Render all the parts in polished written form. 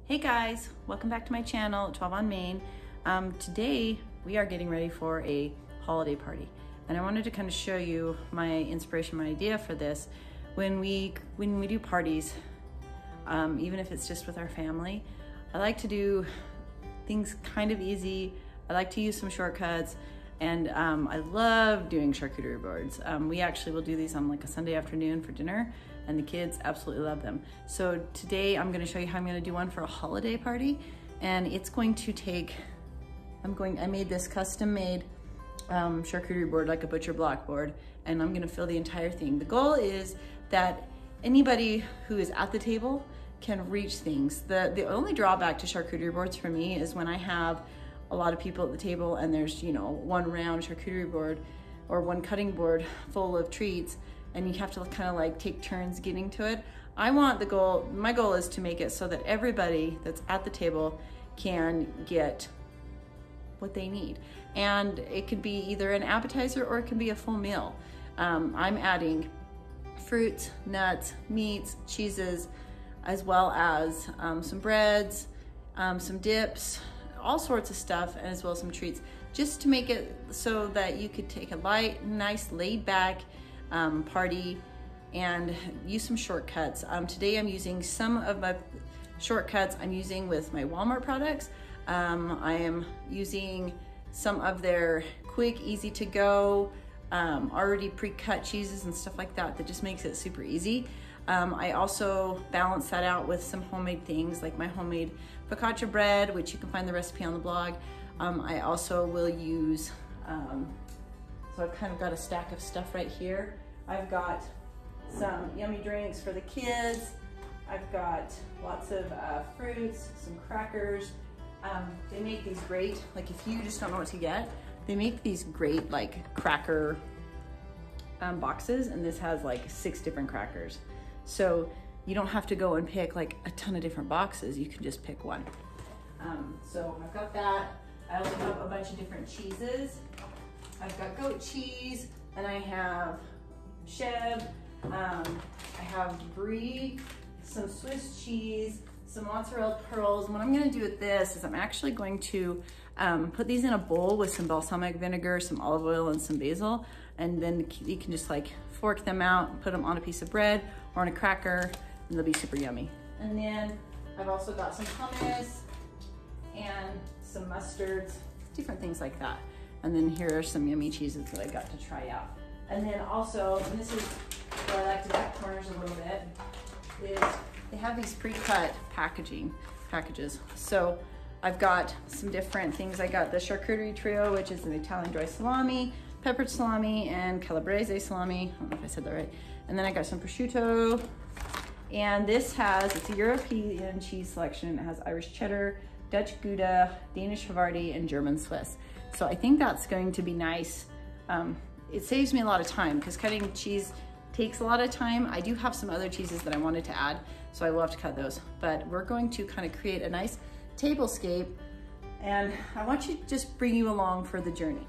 Hey guys, welcome back to my channel, 12 on Main. Today we are getting ready for a holiday party, and I wanted to kind of show you my inspiration, my idea for this. When we do parties, even if it's just with our family, I like to do things kind of easy. I like to use some shortcuts, and I love doing charcuterie boards. We actually will do these on like a Sunday afternoon for dinner, and the kids absolutely love them. So today I'm gonna show you how I'm gonna do one for a holiday party, and it's going to take, I made this custom made charcuterie board, like a butcher block board, and I'm gonna fill the entire thing. The goal is that anybody who is at the table can reach things. The only drawback to charcuterie boards for me is when I have a lot of people at the table and there's, you know, one round charcuterie board or one cutting board full of treats, and you have to kind of like take turns getting to it. My goal is to make it so that everybody that's at the table can get what they need. And it could be either an appetizer or it can be a full meal. I'm adding fruits, nuts, meats, cheeses, as well as some breads, some dips, all sorts of stuff, and as well as some treats, just to make it so that you could take a light, nice, laid back party and use some shortcuts. Today I'm using some of my shortcuts I'm using with my Walmart products. I am using some of their quick, easy to go, already pre-cut cheeses and stuff like that just makes it super easy. I also balance that out with some homemade things like my homemade focaccia bread, which you can find the recipe on the blog. I also will use, so I've kind of got a stack of stuff right here. I've got some yummy drinks for the kids. I've got lots of fruits, some crackers. They make these great, like if you just don't know what to get, they make these great like cracker boxes, and this has like 6 different crackers. So you don't have to go and pick like a ton of different boxes, you can just pick one. So I've got that. I also have a bunch of different cheeses. I've got goat cheese, and I have chev, I have brie, some Swiss cheese, some mozzarella pearls. And what I'm gonna do with this is I'm actually going to put these in a bowl with some balsamic vinegar, some olive oil, and some basil. And then you can just like fork them out, put them on a piece of bread or on a cracker, and they'll be super yummy. And then I've also got some hummus and some mustards, different things like that. And then here are some yummy cheeses that I got to try out. And then also, and this is where I like to cut corners a little bit, is they have these pre-cut packages. So I've got some different things. I got the charcuterie trio, which is an Italian dry salami, peppered salami, and calabrese salami. I don't know if I said that right. And then I got some prosciutto. And this it's a European cheese selection. It has Irish cheddar, Dutch Gouda, Danish Havarti, and German Swiss. So I think that's going to be nice. It saves me a lot of time because cutting cheese takes a lot of time. I do have some other cheeses that I wanted to add, so I will have to cut those. But we're going to kind of create a nice tablescape, and I want you to just bring you along for the journey.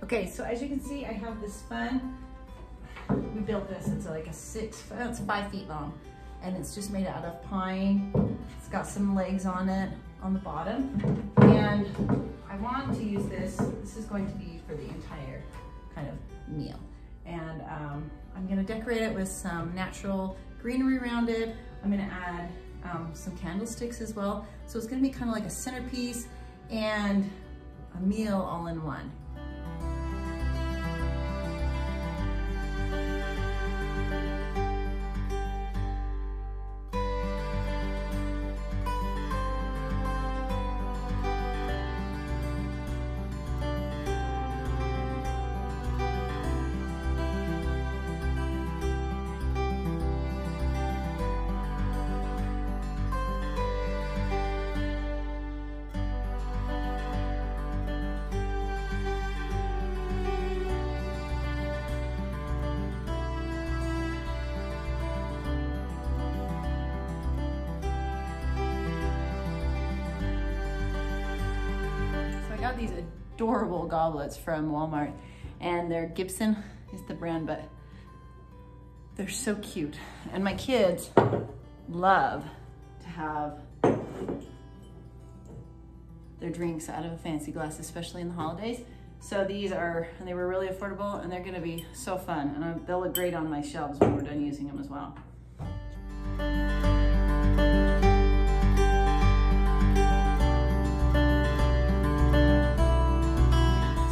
Okay, so as you can see, I have this fun, we built this, it's like it's 5 feet long, and it's just made out of pine. It's got some legs on it on the bottom, and I want to use this is going to be for the entire kind of meal. And I'm gonna decorate it with some natural greenery around it. I'm gonna add some candlesticks as well. So it's gonna be kind of like a centerpiece and a meal all in one. These adorable goblets from Walmart, and they're Gibson is the brand, but they're so cute. And my kids love to have their drinks out of a fancy glass, especially in the holidays. So they were really affordable, and they're gonna be so fun, and they'll look great on my shelves when we're done using them as well.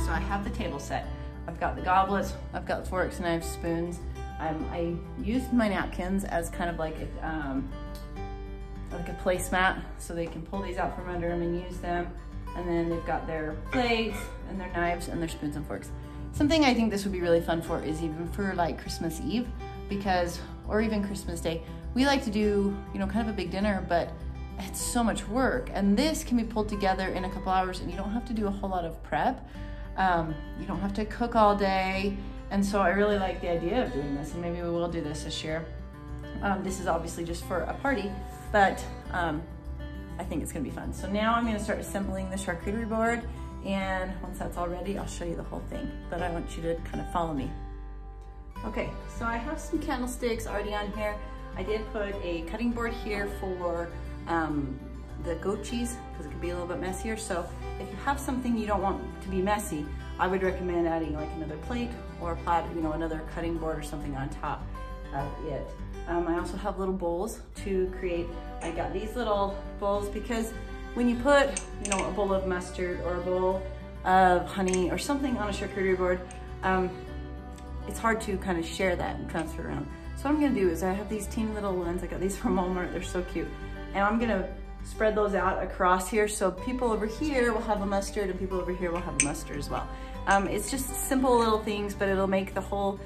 So I have the table set. I've got the goblets, I've got forks, knives, spoons. I used my napkins as kind of like a placemat, so they can pull these out from under them and use them. And then they've got their plates and their knives and their spoons and forks. Something I think this would be really fun for is even for like Christmas Eve, or even Christmas Day. We like to do, kind of a big dinner, but it's so much work. And this can be pulled together in a couple hours, and you don't have to do a whole lot of prep. You don't have to cook all day. And so I really like the idea of doing this, and maybe we will do this year. This is obviously just for a party, but I think it's gonna be fun. So now I'm gonna start assembling the charcuterie board, and once that's all ready, I'll show you the whole thing, but I want you to kind of follow me. Okay, so I have some candlesticks already on here. I did put a cutting board here for the goat cheese, because it can be a little bit messier. So if you have something you don't want to be messy, I would recommend adding like another plate or a platter, another cutting board or something on top of it. I also have little bowls to create. I got these little bowls because when you put, a bowl of mustard or a bowl of honey or something on a charcuterie board, it's hard to kind of share that and transfer around. So what I'm gonna do is I have these teeny little ones. I got these from Walmart, they're so cute. And I'm gonna spread those out across here, so people over here will have a mustard and people over here will have a mustard as well. It's just simple little things, but it'll make the whole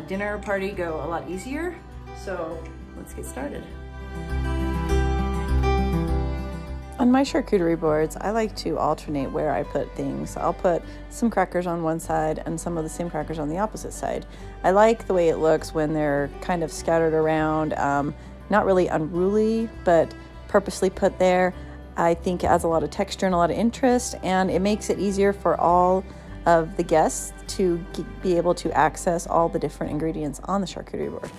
dinner party go a lot easier. So let's get started. On my charcuterie boards, I like to alternate where I put things. I'll put some crackers on one side and some of the same crackers on the opposite side. I like the way it looks when they're kind of scattered around, not really unruly, but purposely put there. I think it adds a lot of texture and a lot of interest, and it makes it easier for all of the guests to be able to access all the different ingredients on the charcuterie board.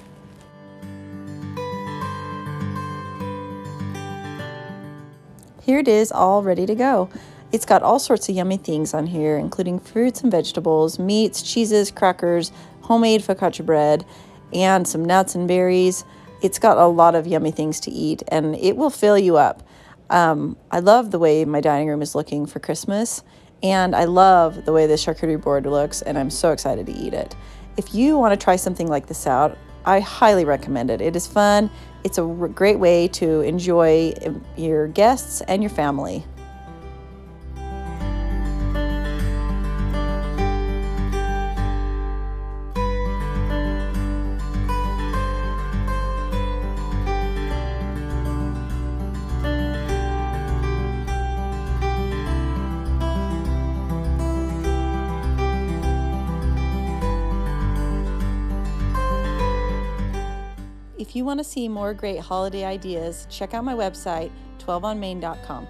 Here it is, all ready to go. It's got all sorts of yummy things on here, including fruits and vegetables, meats, cheeses, crackers, homemade focaccia bread, and some nuts and berries. It's got a lot of yummy things to eat, and it will fill you up. I love the way my dining room is looking for Christmas, and I love the way this charcuterie board looks, and I'm so excited to eat it. If you want to try something like this out, I highly recommend it. It is fun. It's a great way to enjoy your guests and your family. If you want to see more great holiday ideas, check out my website, 12onmain.com.